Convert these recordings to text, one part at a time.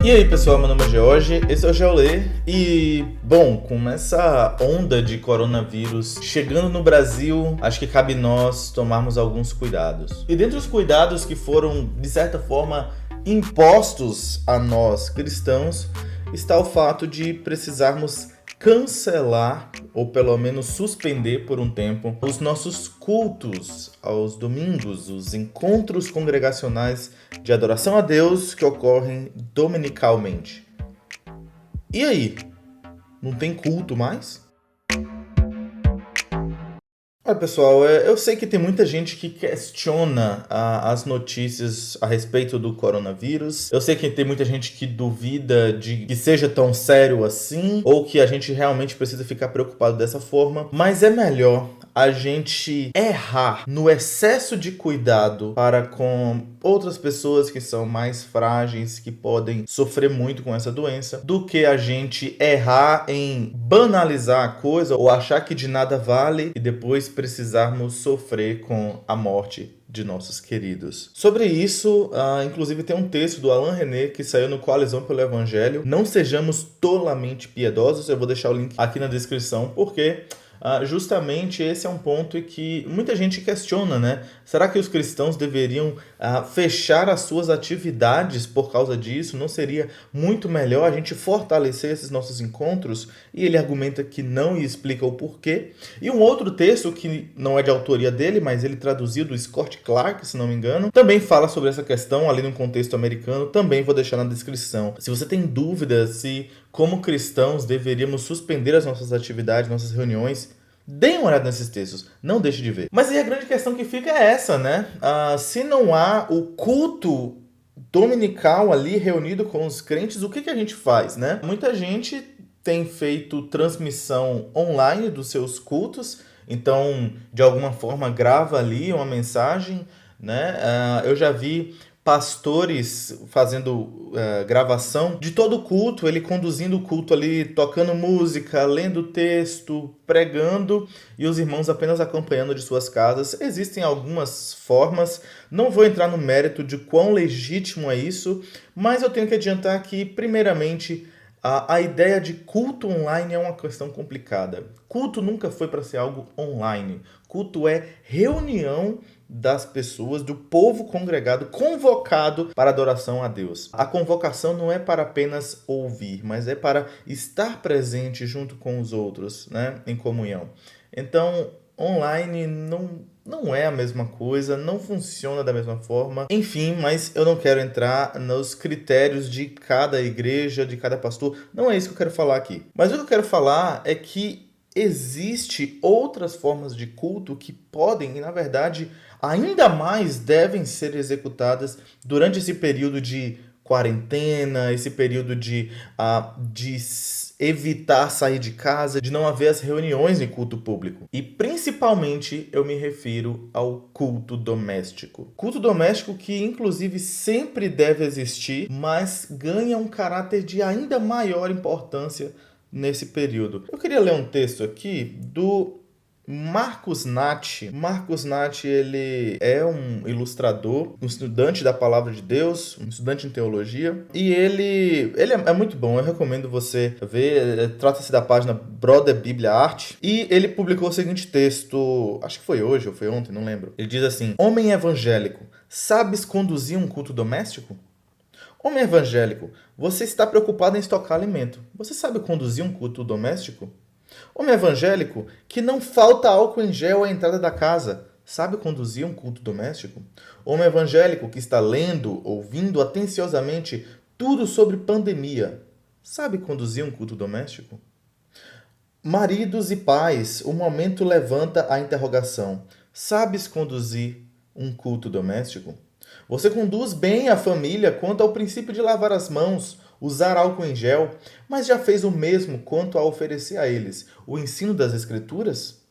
E aí pessoal, meu nome é George, esse é o Geolê e, bom, com essa onda de coronavírus chegando no Brasil, acho que cabe nós tomarmos alguns cuidados. E dentre os cuidados que foram, de certa forma, impostos a nós cristãos, está o fato de precisarmos cancelar, ou pelo menos suspender por um tempo, os nossos cultos aos domingos, os encontros congregacionais de adoração a Deus que ocorrem dominicalmente. E aí? Não tem culto mais? Olha, pessoal, eu sei que tem muita gente que questiona as notícias a respeito do coronavírus. Eu sei que tem muita gente que duvida de que seja tão sério assim, ou que a gente realmente precisa ficar preocupado dessa forma. Mas é melhor a gente errar no excesso de cuidado para com outras pessoas que são mais frágeis, que podem sofrer muito com essa doença, do que a gente errar em banalizar a coisa ou achar que de nada vale e depois precisarmos sofrer com a morte de nossos queridos. Sobre isso, inclusive tem um texto do Alain René que saiu no Coalizão pelo Evangelho. Não sejamos tolamente piedosos. Eu vou deixar o link aqui na descrição, porque justamente esse é um ponto que muita gente questiona, né? Será que os cristãos deveriam fechar as suas atividades por causa disso? Não seria muito melhor a gente fortalecer esses nossos encontros? E ele argumenta que não e explica o porquê. E um outro texto, que não é de autoria dele, mas ele traduziu do Scott Clark, se não me engano, também fala sobre essa questão ali no contexto americano. Também vou deixar na descrição. Se você tem dúvidas se, como cristãos, deveríamos suspender as nossas atividades, nossas reuniões, deem uma olhada nesses textos, não deixe de ver. Mas aí a grande questão que fica é essa, né? Se não há o culto dominical ali reunido com os crentes, o que a gente faz, né? Muita gente tem feito transmissão online dos seus cultos, então de alguma forma grava ali uma mensagem, né? Eu já vi pastores fazendo gravação de todo o culto, ele conduzindo o culto ali, tocando música, lendo texto, pregando, e os irmãos apenas acompanhando de suas casas. Existem algumas formas, não vou entrar no mérito de quão legítimo é isso, mas eu tenho que adiantar que, primeiramente, a ideia de culto online é uma questão complicada. Culto nunca foi para ser algo online. Culto é reunião das pessoas, do povo congregado, convocado para adoração a Deus. A convocação não é para apenas ouvir, mas é para estar presente junto com os outros, né, em comunhão. Então, online não é a mesma coisa, não funciona da mesma forma. Enfim, mas eu não quero entrar nos critérios de cada igreja, de cada pastor. Não é isso que eu quero falar aqui. Mas o que eu quero falar é que existe outras formas de culto que podem, e na verdade, ainda mais devem ser executadas durante esse período de quarentena, esse período de evitar sair de casa, de não haver as reuniões em culto público. E principalmente eu me refiro ao culto doméstico. Culto doméstico que inclusive sempre deve existir, mas ganha um caráter de ainda maior importância nesse período. Eu queria ler um texto aqui do Marcos Nath. Marcos Nath, ele é um ilustrador, um estudante da Palavra de Deus, um estudante em teologia, e ele é muito bom, eu recomendo você ver. Trata-se da página Brother Bíblia Arte, e ele publicou o seguinte texto, acho que foi hoje ou foi ontem, não lembro. Ele diz assim: Homem evangélico, sabes conduzir um culto doméstico? Homem evangélico, você está preocupado em estocar alimento. Você sabe conduzir um culto doméstico? Homem evangélico, que não falta álcool em gel à entrada da casa, sabe conduzir um culto doméstico? Homem evangélico que está lendo, ouvindo atenciosamente tudo sobre pandemia, sabe conduzir um culto doméstico? Maridos e pais, o momento levanta a interrogação: sabes conduzir um culto doméstico? Você conduz bem a família quanto ao princípio de lavar as mãos, usar álcool em gel, mas já fez o mesmo quanto a oferecer a eles o ensino das Escrituras?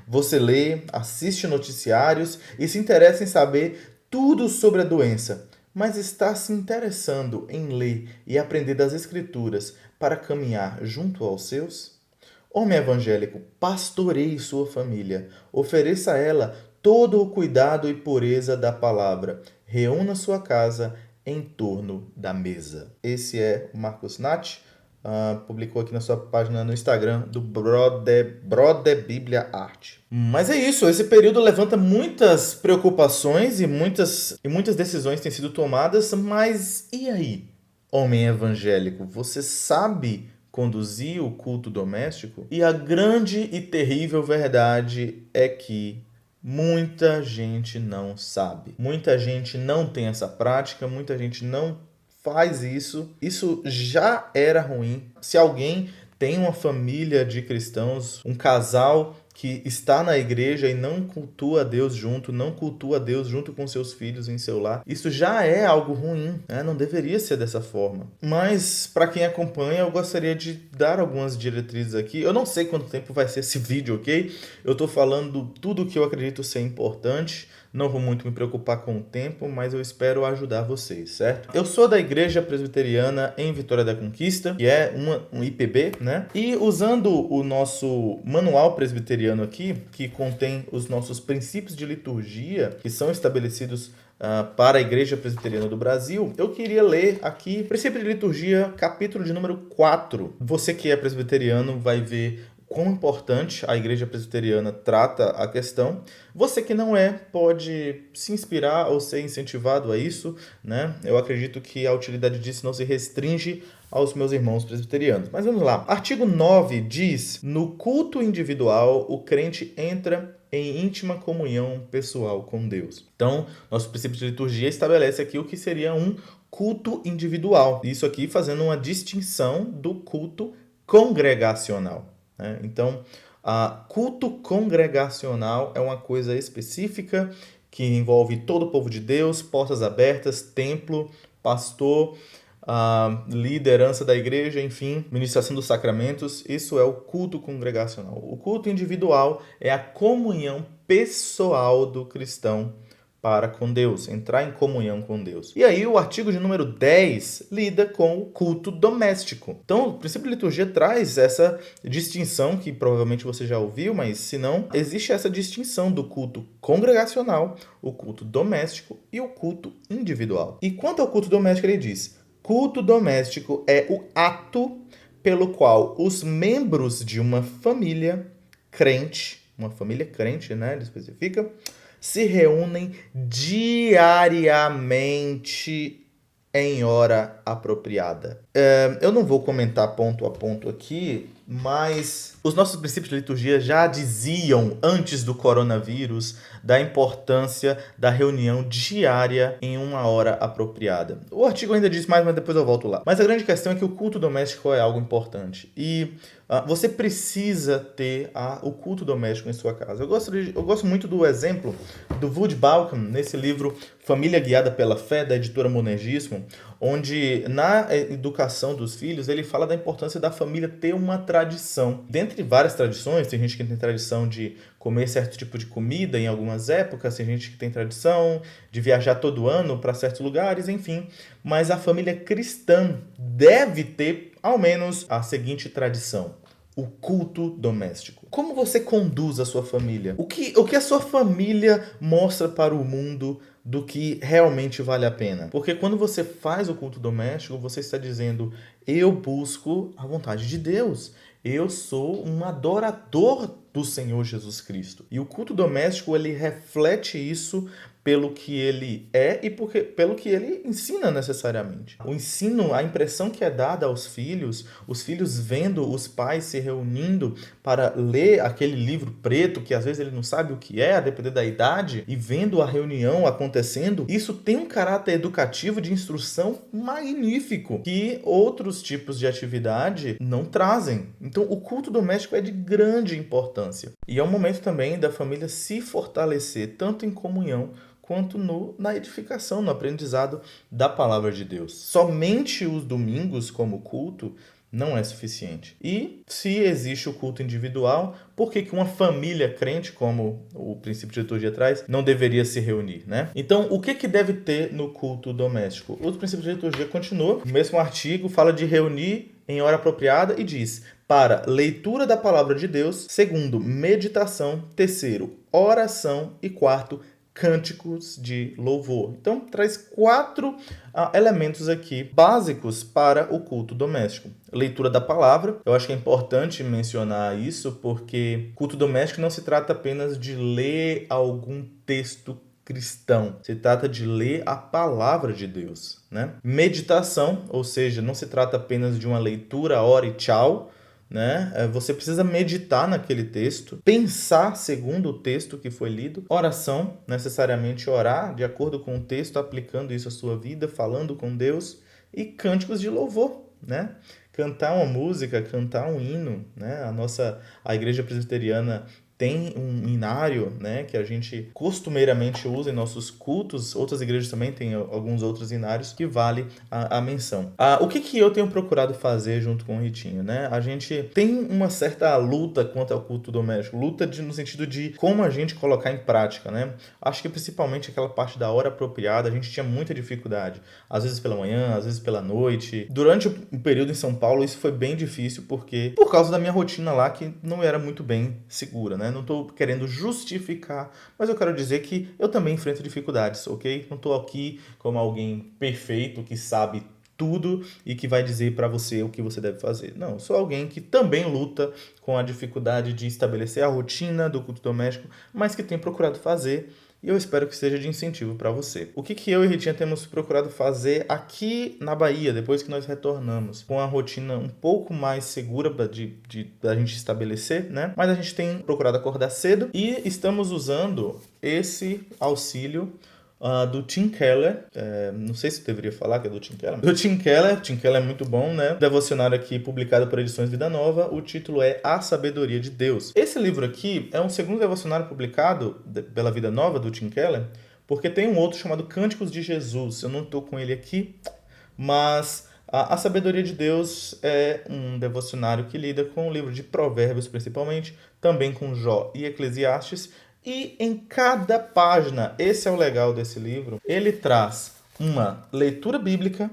Você lê, assiste noticiários e se interessa em saber tudo sobre a doença, mas está se interessando em ler e aprender das Escrituras para caminhar junto aos seus? Homem evangélico, pastoreie sua família, ofereça a ela todo o cuidado e pureza da palavra, reúna sua casa, em torno da mesa. Esse é o Marcos Nath, publicou aqui na sua página no Instagram do Brother Bíblia Arte. Mas é isso, esse período levanta muitas preocupações e muitas decisões têm sido tomadas, mas e aí, homem evangélico, você sabe conduzir o culto doméstico? E a grande e terrível verdade é que muita gente não sabe. Muita gente não tem essa prática, muita gente não faz isso. Isso já era ruim. Se alguém tem uma família de cristãos, um casal que está na igreja e não cultua a Deus junto, não cultua a Deus junto com seus filhos em seu lar, isso já é algo ruim, né? Não deveria ser dessa forma. Mas, para quem acompanha, eu gostaria de dar algumas diretrizes aqui. Eu não sei quanto tempo vai ser esse vídeo, ok? Eu estou falando tudo o que eu acredito ser importante. Não vou muito me preocupar com o tempo, mas eu espero ajudar vocês, certo? Eu sou da Igreja Presbiteriana em Vitória da Conquista, que é um IPB, né? E usando o nosso manual presbiteriano aqui, que contém os nossos princípios de liturgia, que são estabelecidos para a Igreja Presbiteriana do Brasil, eu queria ler aqui Princípio de Liturgia, capítulo de número 4. Você que é presbiteriano vai ver quão importante a Igreja Presbiteriana trata a questão. Você que não é, pode se inspirar ou ser incentivado a isso, né? Eu acredito que a utilidade disso não se restringe aos meus irmãos presbiterianos. Mas vamos lá. Artigo 9 diz: no culto individual, o crente entra em íntima comunhão pessoal com Deus. Então, nosso princípio de liturgia estabelece aqui o que seria um culto individual. Isso aqui fazendo uma distinção do culto congregacional. Então, culto congregacional é uma coisa específica que envolve todo o povo de Deus, portas abertas, templo, pastor, liderança da igreja, enfim, ministração dos sacramentos. Isso é o culto congregacional. O culto individual é a comunhão pessoal do cristão para com Deus, entrar em comunhão com Deus. E aí o artigo de número 10 lida com o culto doméstico. Então, o princípio de liturgia traz essa distinção, que provavelmente você já ouviu, mas se não, existe essa distinção do culto congregacional, o culto doméstico e o culto individual. E quanto ao culto doméstico, ele diz: culto doméstico é o ato pelo qual os membros de uma família crente, né, ele especifica, se reúnem diariamente em hora apropriada. Eu não vou comentar ponto a ponto aqui, mas os nossos princípios de liturgia já diziam, antes do coronavírus, da importância da reunião diária em uma hora apropriada. O artigo ainda diz mais, mas depois eu volto lá. Mas a grande questão é que o culto doméstico é algo importante. E você precisa ter o culto doméstico em sua casa. Eu gosto muito do exemplo do Wood Balcom, nesse livro Família Guiada pela Fé, da editora Monergismo, onde na educação dos filhos ele fala da importância da família ter uma tradição. Dentre várias tradições, tem gente que tem tradição de comer certo tipo de comida em algumas épocas, tem gente que tem tradição de viajar todo ano para certos lugares, enfim. Mas a família cristã deve ter ao menos a seguinte tradição: o culto doméstico. Como você conduz a sua família? O que a sua família mostra para o mundo do que realmente vale a pena? Porque quando você faz o culto doméstico, você está dizendo: eu busco a vontade de Deus. Eu sou um adorador do Senhor Jesus Cristo. E o culto doméstico, ele reflete isso pelo que ele é e pelo que ele ensina necessariamente. O ensino, a impressão que é dada aos filhos, os filhos vendo os pais se reunindo para ler aquele livro preto, que às vezes ele não sabe o que é, a depender da idade, e vendo a reunião acontecendo, isso tem um caráter educativo de instrução magnífico, que outros tipos de atividade não trazem. Então, o culto doméstico é de grande importância. E é um momento também da família se fortalecer, tanto em comunhão quanto na edificação, no aprendizado da palavra de Deus. Somente os domingos como culto não é suficiente. E se existe o culto individual, por que uma família crente, como o princípio de liturgia traz, não deveria se reunir, né? Então, o que deve ter no culto doméstico? O princípio de liturgia continua, o mesmo artigo fala de reunir em hora apropriada e diz: para leitura da palavra de Deus, segundo, meditação, terceiro, oração e quarto, cânticos de louvor. Então, traz 4 elementos aqui básicos para o culto doméstico. Leitura da palavra. Eu acho que é importante mencionar isso, porque culto doméstico não se trata apenas de ler algum texto cristão. Se trata de ler a palavra de Deus, né? Meditação, ou seja, não se trata apenas de uma leitura, ora e tchau, né? Você precisa meditar naquele texto, pensar segundo o texto que foi lido. Oração, necessariamente orar de acordo com o texto, aplicando isso à sua vida, falando com Deus. E cânticos de louvor, né? Cantar uma música, cantar um hino, né? A igreja presbiteriana tem um inário, né, que a gente costumeiramente usa em nossos cultos. Outras igrejas também têm alguns outros inários que vale a menção. O que eu tenho procurado fazer junto com o Ritinho, né? A gente tem uma certa luta quanto ao culto doméstico, no sentido de como a gente colocar em prática, né? Acho que principalmente aquela parte da hora apropriada, a gente tinha muita dificuldade. Às vezes pela manhã, às vezes pela noite. Durante o período em São Paulo, isso foi bem difícil, por causa da minha rotina lá, que não era muito bem segura, né? Não estou querendo justificar, mas eu quero dizer que eu também enfrento dificuldades, ok? Não estou aqui como alguém perfeito que sabe tudo e que vai dizer para você o que você deve fazer. Não, eu sou alguém que também luta com a dificuldade de estabelecer a rotina do culto doméstico, mas que tem procurado fazer. E eu espero que seja de incentivo para você. O que eu e Ritinha temos procurado fazer aqui na Bahia, depois que nós retornamos, com a rotina um pouco mais segura da gente estabelecer, né? Mas a gente tem procurado acordar cedo e estamos usando esse auxílio do Tim Keller. Não sei se eu deveria falar que é do Tim Keller. Do Tim Keller. Tim Keller é muito bom, né? Devocionário aqui publicado por Edições Vida Nova. O título é A Sabedoria de Deus. Esse livro aqui é um segundo devocionário publicado pela Vida Nova, do Tim Keller, porque tem um outro chamado Cânticos de Jesus. Eu não estou com ele aqui, mas a Sabedoria de Deus é um devocionário que lida com o livro de Provérbios, principalmente, também com Jó e Eclesiastes. E em cada página, esse é o legal desse livro, ele traz uma leitura bíblica,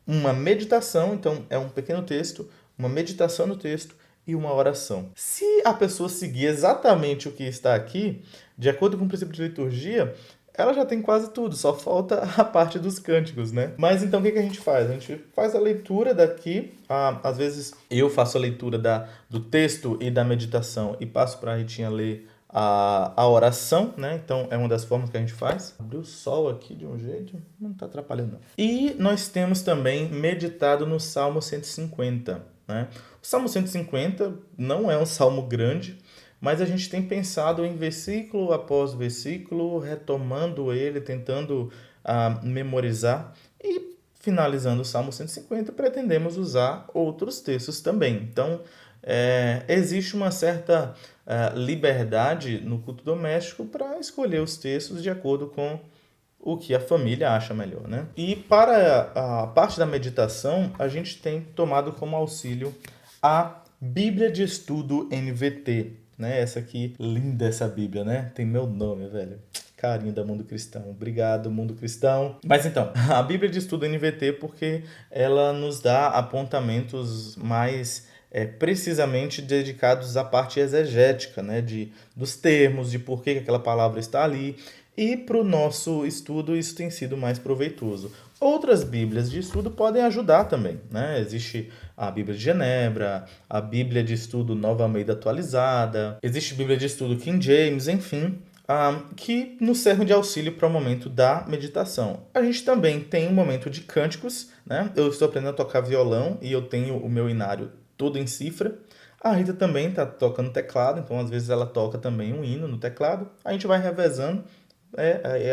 uma meditação, então é um pequeno texto, uma meditação no texto e uma oração. Se a pessoa seguir exatamente o que está aqui, de acordo com o princípio de liturgia, ela já tem quase tudo, só falta a parte dos cânticos, né? Mas então o que a gente faz? A gente faz a leitura daqui, às vezes eu faço a leitura do texto e da meditação e passo para a Ritinha ler a oração, né? Então é uma das formas que a gente faz. Abriu o sol aqui de um jeito, não está atrapalhando não. E nós temos também meditado no Salmo 150, né? O Salmo 150 não é um salmo grande, mas a gente tem pensado em versículo após versículo, retomando ele, tentando memorizar e finalizando o Salmo 150, pretendemos usar outros textos também. Então, existe uma certa liberdade no culto doméstico para escolher os textos de acordo com o que a família acha melhor, né? E para a parte da meditação, a gente tem tomado como auxílio a Bíblia de Estudo NVT, né? Essa aqui, linda essa Bíblia, né? Tem meu nome, velho. Carinho da Mundo Cristão. Obrigado, Mundo Cristão. Mas então, a Bíblia de Estudo NVT, porque ela nos dá apontamentos mais precisamente dedicados à parte exegética, né? Dos termos, de por que aquela palavra está ali. E para o nosso estudo isso tem sido mais proveitoso. Outras Bíblias de estudo podem ajudar também, né? Existe a Bíblia de Genebra, a Bíblia de Estudo Nova Almeida Atualizada, existe a Bíblia de Estudo King James, enfim, que nos servem de auxílio para o momento da meditação. A gente também tem um momento de cânticos, né? Eu estou aprendendo a tocar violão e eu tenho o meu inário todo em cifra. A Rita também está tocando teclado, então às vezes ela toca também um hino no teclado. A gente vai revezando,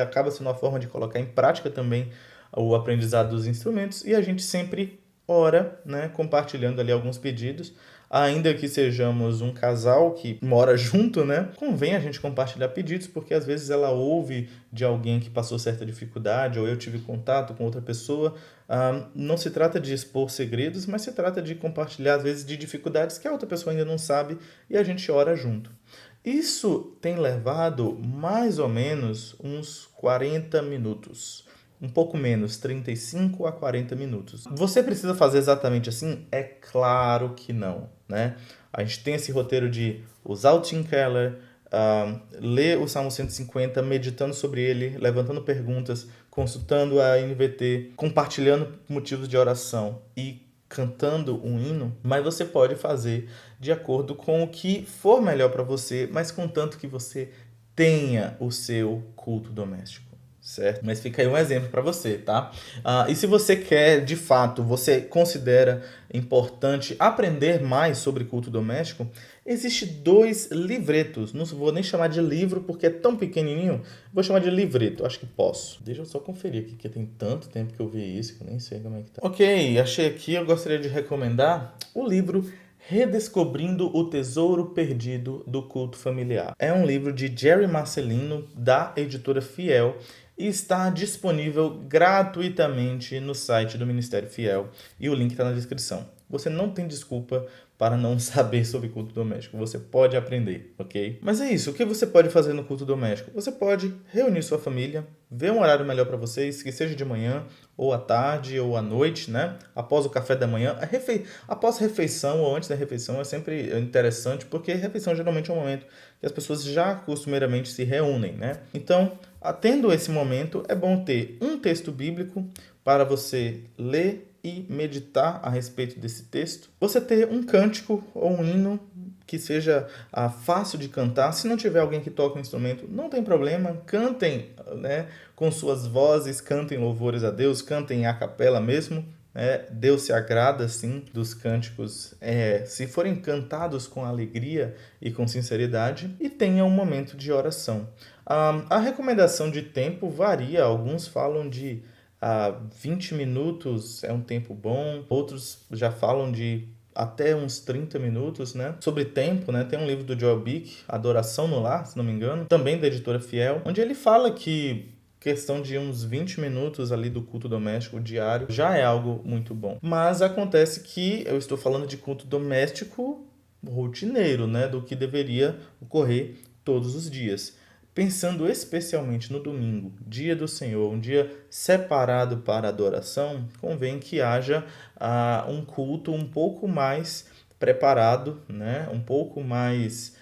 acaba sendo uma forma de colocar em prática também o aprendizado dos instrumentos, e a gente sempre ora, né, compartilhando ali alguns pedidos. Ainda que sejamos um casal que mora junto, né, convém a gente compartilhar pedidos, porque às vezes ela ouve de alguém que passou certa dificuldade, ou eu tive contato com outra pessoa. Não se trata de expor segredos, mas se trata de compartilhar, às vezes, de dificuldades que a outra pessoa ainda não sabe, e a gente ora junto. Isso tem levado mais ou menos uns 40 minutos. Um pouco menos, 35 a 40 minutos. Você precisa fazer exatamente assim? É claro que não, né? A gente tem esse roteiro de usar o Tim Keller, ler o Salmo 150, meditando sobre ele, levantando perguntas, consultando a NVT, compartilhando motivos de oração e cantando um hino, mas você pode fazer de acordo com o que for melhor para você, mas contanto que você tenha o seu culto doméstico. Certo? Mas fica aí um exemplo para você, tá? E se você quer, de fato, você considera importante aprender mais sobre culto doméstico, existe 2 livretos. Não vou nem chamar de livro porque é tão pequenininho. Vou chamar de livreto, acho que posso. Deixa eu só conferir aqui, porque tem tanto tempo que eu vi isso que eu nem sei como é que tá. Ok, achei aqui. Eu gostaria de recomendar o livro Redescobrindo o Tesouro Perdido do Culto Familiar. É um livro de Jerry Marcelino, da editora Fiel, e está disponível gratuitamente no site do Ministério Fiel, e o link está na descrição. Você não tem desculpa para não saber sobre culto doméstico, você pode aprender, ok? Mas é isso, o que você pode fazer no culto doméstico? Você pode reunir sua família, ver um horário melhor para vocês, que seja de manhã, ou à tarde, ou à noite, né? Após o café da manhã, após a refeição ou antes da refeição é sempre interessante, porque a refeição geralmente é um momento que as pessoas já costumeiramente se reúnem, né? Então, tendo esse momento, é bom ter um texto bíblico para você ler e meditar a respeito desse texto. Você ter um cântico ou um hino que seja fácil de cantar. Se não tiver alguém que toque um instrumento, não tem problema. Cantem, né, com suas vozes, cantem louvores a Deus, cantem a capela mesmo. Deus se agrada, sim, dos cânticos, se forem cantados com alegria e com sinceridade, e tenha um momento de oração. A recomendação de tempo varia. Alguns falam de 20 minutos é um tempo bom, outros já falam de até uns 30 minutos, né? Sobre tempo, né? Tem um livro do Joel Bick, Adoração no Lar, se não me engano, também da editora Fiel, onde ele fala que questão de uns 20 minutos ali do culto doméstico diário já é algo muito bom. Mas acontece que eu estou falando de culto doméstico rotineiro, né? Do que deveria ocorrer todos os dias. Pensando especialmente no domingo, dia do Senhor, um dia separado para adoração, convém que haja um culto um pouco mais preparado, né? Um pouco mais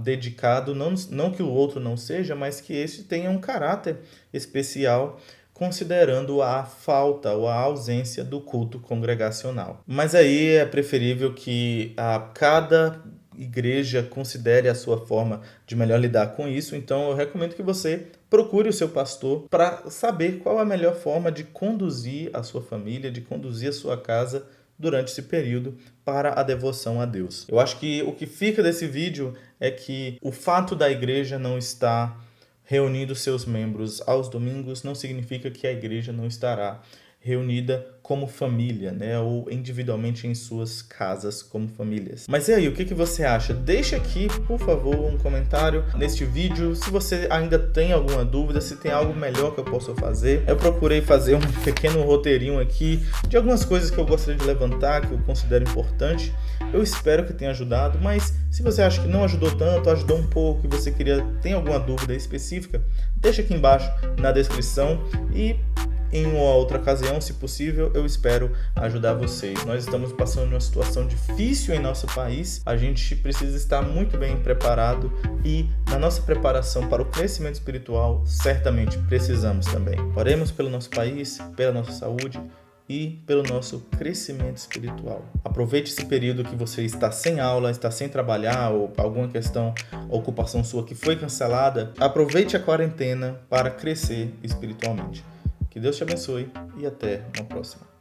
dedicado, não que o outro não seja, mas que esse tenha um caráter especial, considerando a falta ou a ausência do culto congregacional. Mas aí é preferível que cada igreja considere a sua forma de melhor lidar com isso. Então eu recomendo que você procure o seu pastor para saber qual a melhor forma de conduzir a sua família, de conduzir a sua casa durante esse período para a devoção a Deus. Eu acho que o que fica desse vídeo é que o fato da igreja não estar reunindo seus membros aos domingos não significa que a igreja não estará reunida como família, né? Ou individualmente em suas casas como famílias. Mas e aí, o que você acha? Deixa aqui, por favor, um comentário neste vídeo. Se você ainda tem alguma dúvida, se tem algo melhor que eu possa fazer. Eu procurei fazer um pequeno roteirinho aqui de algumas coisas que eu gostaria de levantar, que eu considero importante. Eu espero que tenha ajudado, mas se você acha que não ajudou tanto, ajudou um pouco e você tem alguma dúvida específica, deixa aqui embaixo na descrição e em uma outra ocasião, se possível, eu espero ajudar vocês. Nós estamos passando uma situação difícil em nosso país. A gente precisa estar muito bem preparado e na nossa preparação para o crescimento espiritual, certamente precisamos também. Oremos pelo nosso país, pela nossa saúde e pelo nosso crescimento espiritual. Aproveite esse período que você está sem aula, está sem trabalhar ou alguma questão, ocupação sua que foi cancelada. Aproveite a quarentena para crescer espiritualmente. Que Deus te abençoe e até uma próxima.